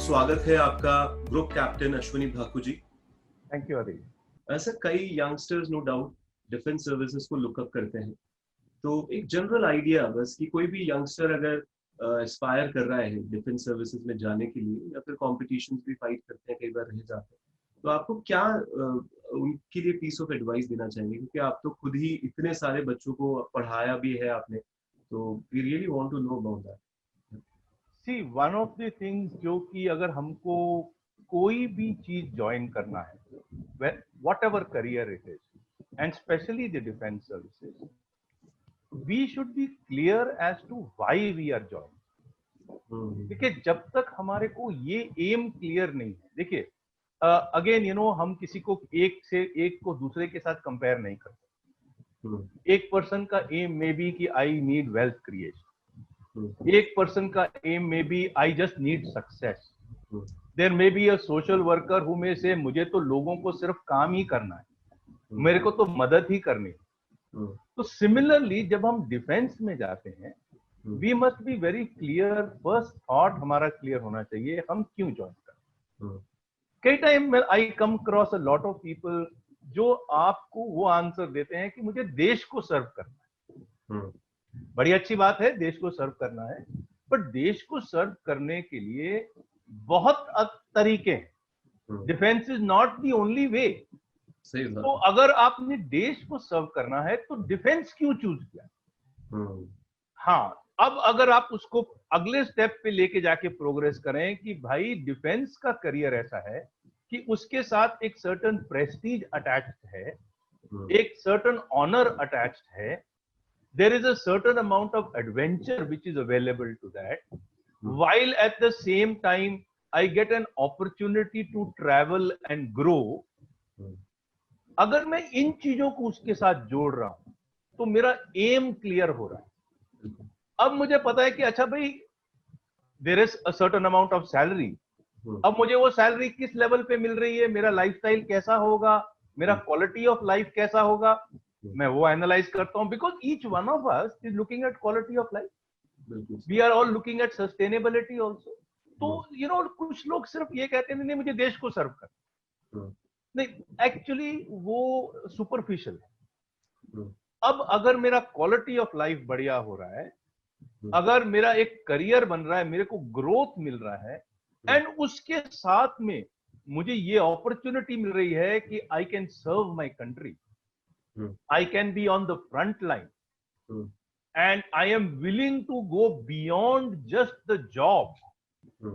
स्वागत है आपका group captain Ashwini Bhaku ji. Thank you अभी। ऐसा कई youngsters no doubt defence services को लुकअप करते हैं, तो एक जनरल आइडिया बस कि कोई भी यंगस्टर अगर एस्पायर कर रहा है डिफेंस सर्विसेज में जाने के लिए या फिर कॉम्पिटिशन्स भी फाइट करते हैं, कई बार रह जाते हैं, तो आपको क्या उनके लिए पीस ऑफ एडवाइस देना चाहेंगे? क्योंकि आप तो खुद ही इतने सारे बच्चों को पढ़ाया भी है आपने, तो we really want to know about that. See one of the things जो कि अगर हमको कोई भी चीज ज्वाइन करना है, whatever career it is, and specially the defence services, we should be clear as to why we are join. देखिए, जब तक हमारे को ये एम क्लियर नहीं है, देखिए अगेन हम किसी को एक को दूसरे के साथ कंपेयर नहीं करते। एक पर्सन का एम मे बी कि आई नीड वेल्थ क्रिएशन, एक पर्सन का aim may be I just need success, there may be a social worker who में से मुझे तो लोगों को सिर्फ काम ही करना है, मेरे को तो मदद ही करनी है। तो सिमिलरली जब हम डिफेंस में जाते हैं, we must be very clear, first thought हमारा क्लियर होना चाहिए हम क्यों ज्वाइन करें। कई time I come cross a lot of people जो आपको वो आंसर देते हैं कि मुझे देश को सर्व करना है। बड़ी अच्छी बात है, देश को सर्व करना है, पर देश को सर्व करने के लिए बहुत तरीके हैं। Defence is not the only way. तो अगर आपने देश को सर्व करना है तो डिफेंस क्यों चूज किया? हाँ, अब अगर आप उसको अगले स्टेप पे लेके जाके प्रोग्रेस करें कि भाई डिफेंस का करियर ऐसा है कि उसके साथ एक सर्टेन प्रेस्टीज अटैच्ड है, एक सर्टेन ऑनर अटैच्ड है, there is a certain amount of adventure which is available to that, while at the same time I get an opportunity to travel and grow. अगर मैं इन चीजों को उसके साथ जोड़ रहा हूं तो मेरा एम क्लियर हो रहा है। अब मुझे पता है कि अच्छा भाई, there is a certain amount of salary, अब मुझे वो सैलरी किस लेवल पे मिल रही है, मेरा लाइफस्टाइल कैसा होगा, मेरा क्वालिटी ऑफ लाइफ कैसा होगा, मैं वो एनालाइज करता हूं। Because each one of us is looking at quality of life, we are all looking at sustainability also. तो कुछ लोग सिर्फ ये कहते हैं नहीं मुझे देश को सर्व कर, नहीं, एक्चुअली वो सुपरफिशियल है। अब अगर मेरा क्वालिटी ऑफ लाइफ बढ़िया हो रहा है, अगर मेरा एक करियर बन रहा है, मेरे को ग्रोथ मिल रहा है, एंड उसके साथ में मुझे ये अपॉर्चुनिटी मिल रही है कि I can serve my country, I can be on the front line, and I am willing to go beyond just the job,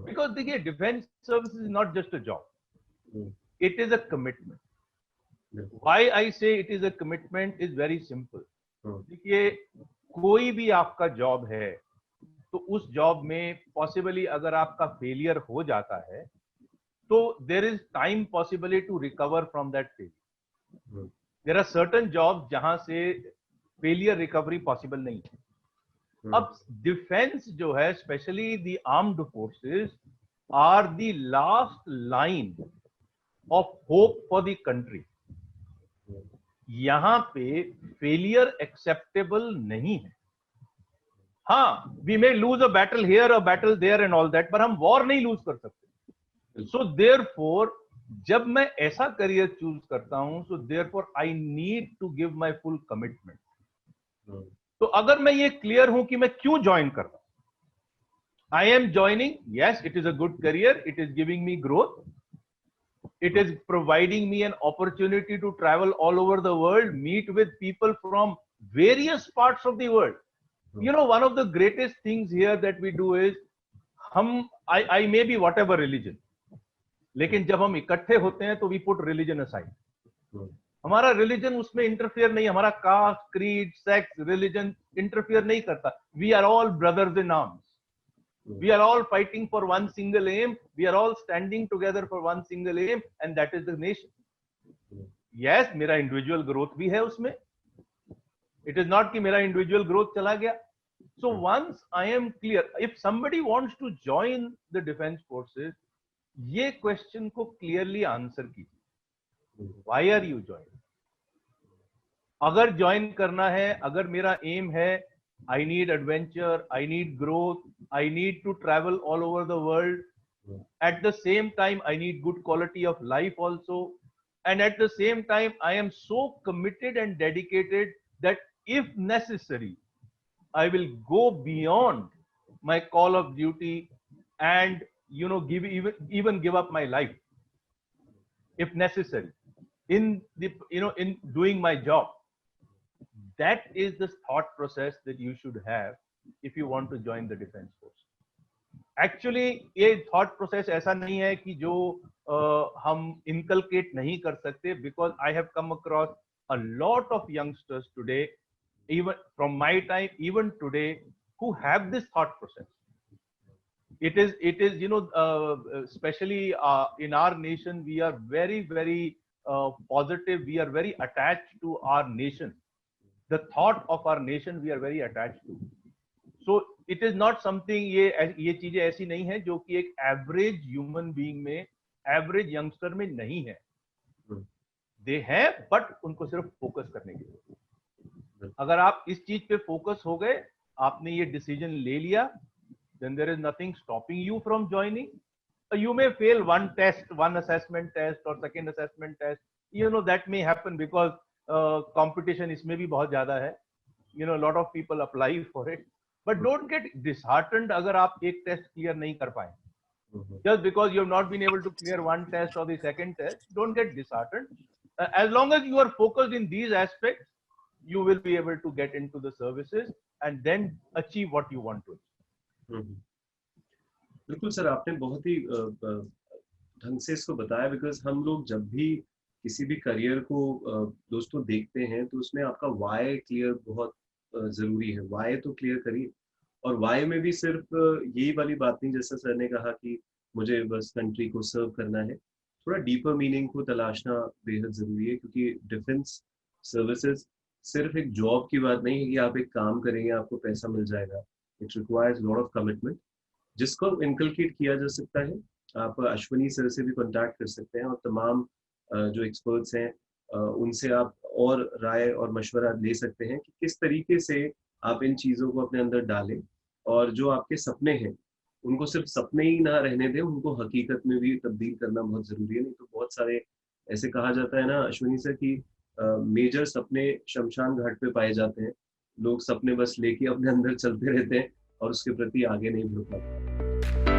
because देखिए defense service is not just a job, it is a commitment. Why I say it is a commitment is very simple. देखिए, कोई भी आपका job है तो उस job में possibly अगर आपका फेलियर हो जाता है तो there is time possibly to recover from that failure. There are certain jobs जहां से फेलियर रिकवरी पॉसिबल नहीं है। अब डिफेंस जो है, specially the armed forces are the last line of hope for the country. यहां पे फेलियर एक्सेप्टेबल नहीं है। हाँ, we may lose a battle here, a battle there and all that, पर हम वॉर नहीं लूज कर सकते। सो देयरफॉर जब मैं ऐसा करियर चूज करता हूं, so therefore I need to give my full commitment. तो अगर मैं ये क्लियर हूं कि मैं क्यों ज्वाइन कर रहा हूं, I am joining, yes it is a good career, it is giving me growth, it is providing me an opportunity to travel all over the world, meet with people from various parts of the world. One of the greatest things here that we do is I may be whatever religion, लेकिन जब हम इकट्ठे होते हैं तो we put religion aside. हमारा religion उसमें interfere नहीं, हमारा caste, creed, sex, religion interfere नहीं करता। We are all brothers in arms, we are all fighting for one single aim, we are all standing together for one single aim, and that is the nation. Yes, मेरा individual growth भी है उसमें, it is not कि मेरा individual growth चला गया। So once I am clear, if somebody wants to join the defense forces, ये question को क्लियरली आंसर कीजिए, व्हाई आर यू ज्वाइन। अगर ज्वाइन करना है, अगर मेरा एम है I need adventure, I need growth, I need to travel all over the world, At the same time, I need good quality of life also. And at the same time, I am so committed and dedicated that if necessary, I will go beyond my call of duty and give even give up my life if necessary in the in doing my job. That is the thought process that you should have if you want to join the defense force. Actually ये thought process ऐसा नहीं है कि जो हम inculcate नहीं कर सकते, because I have come across a lot of youngsters today, even from my time, even today, who have this thought process. It is especially in our nation, we are very positive. We are very attached to our nation. The thought of our nation we are very attached to. So it is not something, ये चीजें ऐसी नहीं है जो कि एक average human being में, average youngster में नहीं है. दे है, बट उनको सिर्फ फोकस करने के लिए. अगर आप इस चीज पे फोकस हो गए, आपने ये डिसीजन ले लिया, then there is nothing stopping you from joining. You may fail one test, one assessment test or second assessment test. That may happen because competition इसमें भी बहुत ज्यादा है. A lot of people apply for it. But don't get disheartened अगर आप एक test clear नहीं कर पाए. Just because you have not been able to clear one test or the second test, don't get disheartened. As long as you are focused in these aspects, you will be able to get into the services and then achieve what you want to achieve. बिल्कुल sir, आपने बहुत ही ढंग से इसको बताया, because हम लोग जब भी किसी भी करियर को दोस्तों देखते हैं तो उसमें आपका वाई क्लियर बहुत जरूरी है. वाई तो क्लियर करिए, और वाई में भी सिर्फ यही वाली बात नहीं, जैसा सर ने कहा कि मुझे बस कंट्री को सर्व करना है. थोड़ा डीपर मीनिंग को तलाशना बेहद जरूरी है, क्योंकि डिफेंस सर्विसेज सिर्फ एक जॉब की बात नहीं है कि आप एक काम करेंगे आपको पैसा मिल जाएगा. It requires lot of commitment, जिसको इनकलकेट किया जा सकता है. आप अश्वनी सर से भी कांटेक्ट कर सकते हैं, और तमाम जो एक्सपर्ट्स हैं उनसे आप और राय और मशवरा ले सकते हैं कि किस तरीके से आप इन चीज़ों को अपने अंदर डालें, और जो आपके सपने हैं उनको सिर्फ सपने ही ना रहने दें, उनको हकीकत में भी तब्दील करना बहुत ज़रूरी है. नहीं तो बहुत सारे ऐसे कहा जाता है ना अश्वनी सर की मेजर सपने शमशान घाट पे पाए जाते हैं. लोग सपने बस लेके अपने अंदर चलते रहते हैं और उसके प्रति आगे नहीं बढ़ पाते.